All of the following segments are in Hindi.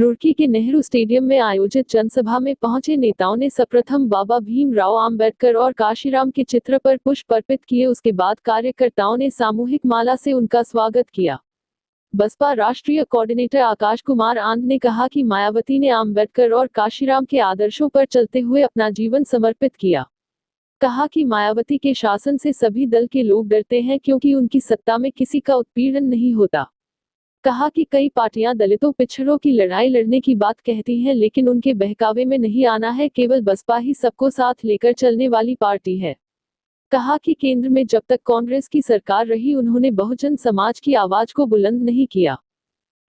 रुड़की के नेहरू स्टेडियम में आयोजित जनसभा में पहुंचे नेताओं ने सर्वप्रथम बाबा भीमराव आंबेडकर और काशीराम के चित्र पर पुष्प अर्पित किए। उसके बाद कार्यकर्ताओं ने सामूहिक माला से उनका स्वागत किया। बसपा राष्ट्रीय कोऑर्डिनेटर आकाश कुमार आनंद ने कहा कि मायावती ने आंबेडकर और काशीराम के आदर्शों पर चलते हुए अपना जीवन समर्पित किया। कहा कि मायावती के शासन से सभी दल के लोग डरते हैं क्योंकि उनकी सत्ता में किसी का उत्पीड़न नहीं होता। कहा कि कई पार्टियां दलितों पिछड़ों की लड़ाई लड़ने की बात कहती हैं, लेकिन उनके बहकावे में नहीं आना है। केवल बसपा ही सबको साथ लेकर चलने वाली पार्टी है। कहा कि केंद्र में जब तक कांग्रेस की सरकार रही उन्होंने बहुजन समाज की आवाज को बुलंद नहीं किया।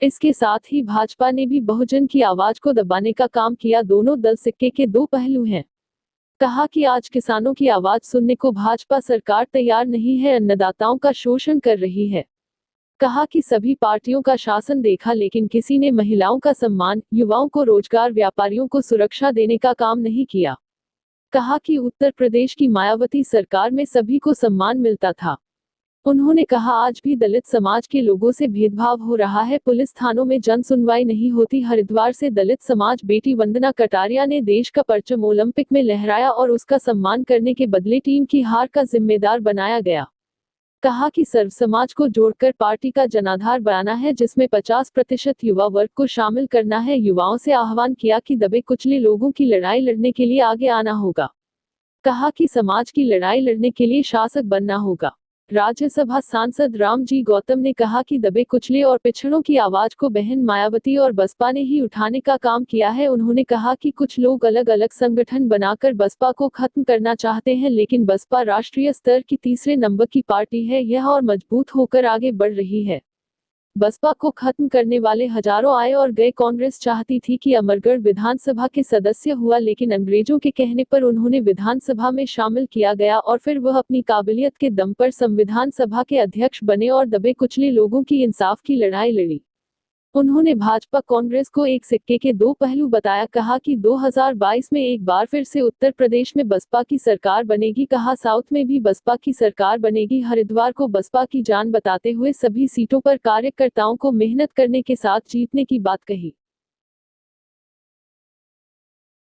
इसके साथ ही भाजपा ने भी बहुजन की आवाज को दबाने का काम किया। दोनों दल सिक्के के दो पहलू हैं। कहा कि आज किसानों की आवाज सुनने को भाजपा सरकार तैयार नहीं है, अन्नदाताओं का शोषण कर रही है। कहा कि सभी पार्टियों का शासन देखा लेकिन किसी ने महिलाओं का सम्मान, युवाओं को रोजगार, व्यापारियों को सुरक्षा देने का काम नहीं किया। कहा कि उत्तर प्रदेश की मायावती सरकार में सभी को सम्मान मिलता था। उन्होंने कहा आज भी दलित समाज के लोगों से भेदभाव हो रहा है, पुलिस थानों में जन सुनवाई नहीं होती। हरिद्वार से दलित समाज बेटी वंदना कटारिया ने देश का परचम ओलंपिक में लहराया और उसका सम्मान करने के बदले टीम की हार का जिम्मेदार बनाया गया। कहा कि सर्व समाज को जोड़कर पार्टी का जनाधार बनाना है जिसमें 50% युवा वर्ग को शामिल करना है। युवाओं से आह्वान किया कि दबे कुचले लोगों की लड़ाई लड़ने के लिए आगे आना होगा। कहा कि समाज की लड़ाई लड़ने के लिए शासक बनना होगा। राज्यसभा सांसद रामजी गौतम ने कहा कि दबे कुचले और पिछड़ों की आवाज को बहन मायावती और बसपा ने ही उठाने का काम किया है। उन्होंने कहा कि कुछ लोग अलग अलग संगठन बनाकर बसपा को खत्म करना चाहते हैं, लेकिन बसपा राष्ट्रीय स्तर की तीसरे नंबर की पार्टी है यह और मजबूत होकर आगे बढ़ रही है। बसपा को खत्म करने वाले हजारों आए और गए। कांग्रेस चाहती थी कि अमरगढ़ विधानसभा के सदस्य हुआ, लेकिन अंग्रेजों के कहने पर उन्होंने विधानसभा में शामिल किया गया और फिर वह अपनी काबिलियत के दम पर संविधान सभा के अध्यक्ष बने और दबे कुचले लोगों की इंसाफ की लड़ाई लड़ी। उन्होंने भाजपा कांग्रेस को एक सिक्के के दो पहलू बताया। कहा कि 2022 में एक बार फिर से उत्तर प्रदेश में बसपा की सरकार बनेगी। कहा साउथ में भी बसपा की सरकार बनेगी। हरिद्वार को बसपा की जान बताते हुए सभी सीटों पर कार्यकर्ताओं को मेहनत करने के साथ जीतने की बात कही।